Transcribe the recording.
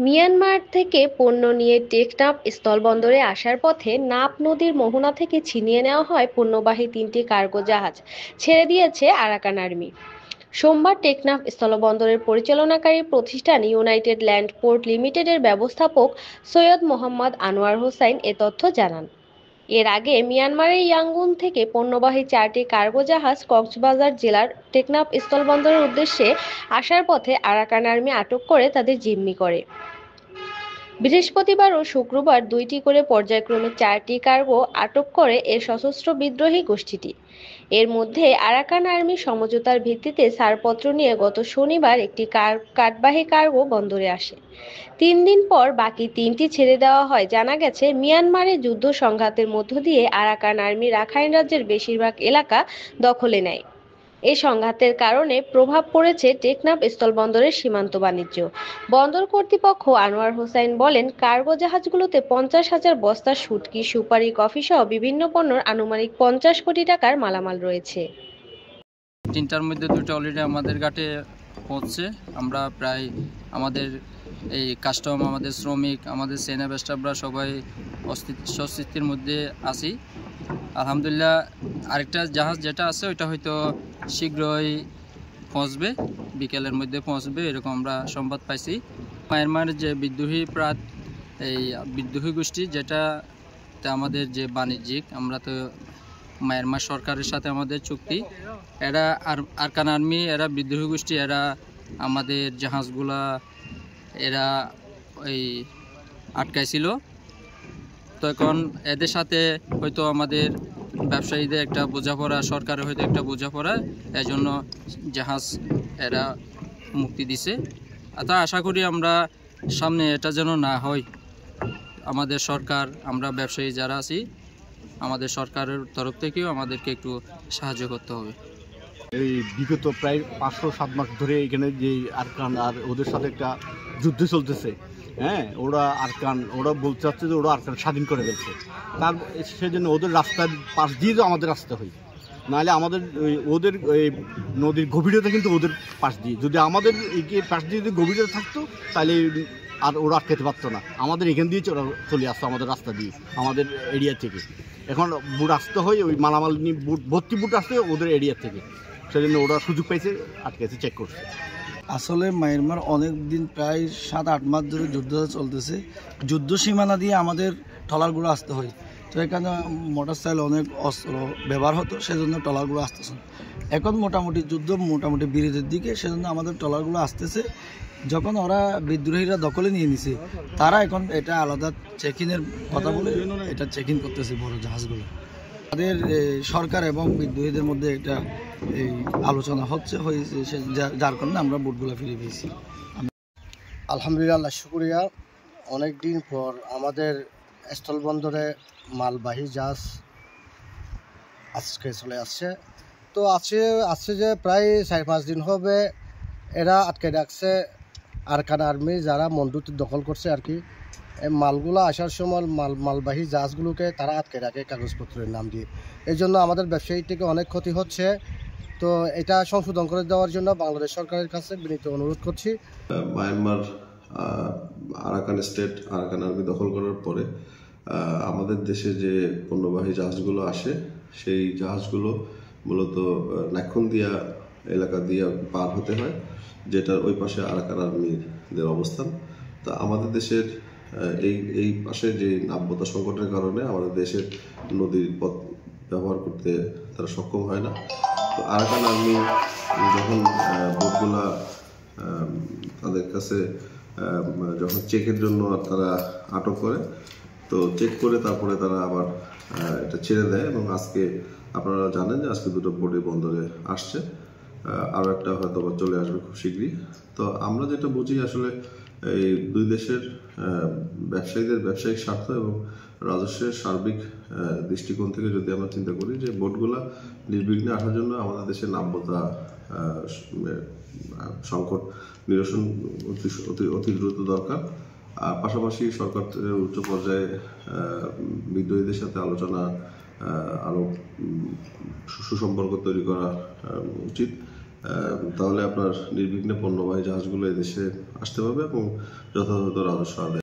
Myanmar থেকে পণ্য নিয়ে টেকনাফ স্থলবন্দরে আসার পথে নাফ নদীর মোহনা থেকে ছিনিয়ে নেওয়া হয় পণ্যবাহী তিনটি কার্গো জাহাজ ছেড়ে দিয়েছে আরাকান আর্মি। সোমবার টেকনাফ স্থলবন্দরের পরিচালনাকারী প্রতিষ্ঠান ইউনাইটেড ল্যান্ড পোর্ট লিমিটেডের ব্যবস্থাপক সৈয়দ মোহাম্মদ আনোয়ার হোসাইন এ তথ্য জানান। এর আগে মিয়ানমারের ইয়াঙ্গুন থেকে পণ্যবাহী চারটি কার্গো জাহাজ কক্সবাজার জেলার টেকনাফ স্থলবন্দরের উদ্দেশ্যে আসার পথে আরাকান আর্মি আটক করে তাদের জিম্মি করে। বৃহস্পতিবার ও শুক্রবার দুইটি করে পর্যায়ক্রমে চারটি কার্গো আটক করে এ সশস্ত্র বিদ্রোহী গোষ্ঠীটি। এর মধ্যে আরাকান আর্মি সমঝোতার ভিত্তিতে ছাড়পত্র নিয়ে গত শনিবার একটি কার্গবাহী কার্গো বন্দরে আসে। 3 দিন পর বাকি তিনটি ছেড়ে দেওয়া হয়। জানা গেছে, মিয়ানমারে যুদ্ধ সংঘাতের মধ্য দিয়ে আরাকান আর্মি রাখাইন রাজ্যের বেশিরভাগ এলাকা দখলে নেয়। এই সংঘাতের কারণে প্রভাব পড়েছে টেকনাফ স্থলবন্দরের সীমান্ত বাণিজ্য। বন্দর কর্তৃপক্ষ আনোয়ার হোসাইন বলেন, কার্গো জাহাজগুলোতে 50,000 বস্তা শুটকি, সুপারি, কফি সহ বিভিন্ন পণ্যের আনুমানিক 50 কোটি টাকার মালামাল রয়েছে। তিনটার মধ্যে দুটো অলরেডি আমাদের ঘাটে পৌঁছছে। আমরা প্রায় আমাদের এই কাস্টম, আমাদের শ্রমিক, আমাদের সেনা স্টাফরা সবাই অস্তিত্বের মধ্যে আছি আলহামদুলিল্লাহ। আরেকটা জাহাজ যেটা আছে ওইটা হয়তো শীঘ্রই পৌঁছবে, বিকেলের মধ্যে পৌঁছবে এরকম আমরা সংবাদ পাইছি। মায়ানমার যে এই বিদ্রোহী গোষ্ঠী, যেটা আমাদের যে বাণিজ্যিক, আমরা তো মায়ানমার সরকারের সাথে আমাদের চুক্তি, এরা আরাকান আর্মি, এরা বিদ্রোহী গোষ্ঠী, এরা আমাদের জাহাজগুলা এরা ওই আটকাইছিল। তো এখন এদের সাথে হয়তো আমাদের ব্যবসায়ীদের একটা বোঝাপড়া, সরকারের হয়তো একটা বোঝাপড়া, এজন্য জাহাজ এরা মুক্তি দিছে। তা আশা করি আমরা সামনে এটা যেন না হয়। আমাদের সরকার, আমরা ব্যবসায়ী যারা আছি, আমাদের সরকারের তরফ থেকেও আমাদেরকে একটু সাহায্য করতে হবে। এই বিগত প্রায় 5-7 মাস ধরে এখানে যে আরাকান আর ওদের সাথে একটা যুদ্ধ চলতেছে। হ্যাঁ, ওরা বলতে চাচ্ছে যে ওরা আরাকান স্বাধীন করে ফেলছে। তার সেজন্য ওদের রাস্তার পাশ দিয়ে তো আমাদের রাস্তা হয়, নাহলে আমাদের ওদের নদীর গভীরতা কিন্তু ওদের পাশ দিয়ে, যদি আমাদের পাশ দিয়ে যদি গভীরতা থাকতো তাহলে আর ওরা আটকাতে পারতো না। আমাদের এখান দিয়ে চলে আসতো, আমাদের রাস্তা দিয়ে, আমাদের এরিয়া থেকে। এখন বুট আসতে হয়, ওই মালামাল নিয়ে ভর্তি বুট আসতে ওদের এরিয়া থেকে, সেজন্য ওরা সুযোগ পাইছে, আটকেছে, চেক করছে। আসলে মায়ানমার অনেক দিন, প্রায় 7-8 মাস ধরে যুদ্ধ চলতেছে। যুদ্ধ সীমানা দিয়ে আমাদের ট্রলারগুলো আসতে হয়। তো এখানে মোটরসাইকেল অনেক অস্ত্র ব্যবহার হতো, সেজন্য ট্রলারগুলো আসতেছে। এখন মোটামুটি যুদ্ধ বিরতির দিকে, সেজন্য আমাদের ট্রলারগুলো আসতেছে। যখন ওরা বিদ্রোহীরা দখলে নিয়ে নিছে, তারা এখন এটা আলাদা চেকিংয়ের কথা বলে এটা চেকিং করতেছে বড় জাহাজগুলো। আমাদের সরকার এবং বিদ্রোহীদের মধ্যে একটা এই আলোচনা হয়েছে, যার কারণে আমরা বোটগুলো ফিরে পেয়েছি। আলহামদুলিল্লাহ, শুকরিয়া। অনেক দিন পর আমাদের স্থলবন্দরে মালবাহী জাহাজ আজকে চলে আসছে। তো আসছে যে প্রায় 4-5 দিন হবে এরা আটকে রাখছে আরাকান আর্মি, যারা মন্ডুতে দখল করছে আর কি। এই মালগুলো আসার সময় মালবাহী জাহাজগুলোকে তারা আটকে রাখে কাগজপত্রের নাম দিয়ে। এই জন্য আমাদের ব্যবসায়ী থেকে অনেক ক্ষতি হচ্ছে। তো এটা সংশোধন করে দেওয়ার জন্য বাংলাদেশ সরকারের কাছে বিনীত অনুরোধ করছি। Myanmar Arakan state, Arakan army দখল করার পরে আমাদের দেশে যে পণ্যবাহী জাহাজগুলো আসে, সেই জাহাজগুলো মূলত নাক্ষণদিয়া এলাকা দিয়ে পার হতে হয়, যেটার ওই পাশে আরাকান আর্মিদের অবস্থান। তা আমাদের দেশের এই পাশে যে নাব্যতা সংকটের কারণে আমাদের দেশের নদীর পথ ব্যবহার করতে তারা সক্ষম হয় না। তো আরাকান আর্মি যখন বোটগুলা তাদের কাছে যখন চেকের জন্য তারা আটক করে, তো চেক করে তারপরে তারা আবার এটা ছেড়ে দেয়। এবং আজকে আপনারা জানেন যে আজকে দুটো বোটে বন্দরে আসছে, আরও একটা হয়তো চলে আসবে খুব শীঘ্রই। তো আমরা যেটা বুঝি, আসলে এই দুই দেশের ব্যবসায়ীদের ব্যবসায়িক স্বার্থ এবং রাজস্বের সার্বিক দৃষ্টিকোণ থেকে যদি আমরা চিন্তা করি, যে বোটগুলা নির্বিঘ্নে আসার জন্য আমাদের দেশের নাব্যতা সংকট নিরসন অতি দ্রুত দরকার। পাশাপাশি সরকারের উচ্চ পর্যায়ে বিদ্রোহীদের সাথে আলোচনা, আরও সুসম্পর্ক তৈরি করা উচিত। তাহলে আপনার নির্বিঘ্নে পণ্যবাহী জাহাজগুলো এদেশে আসতে পারবে এবং যথাযথ রাজস্ব আদায়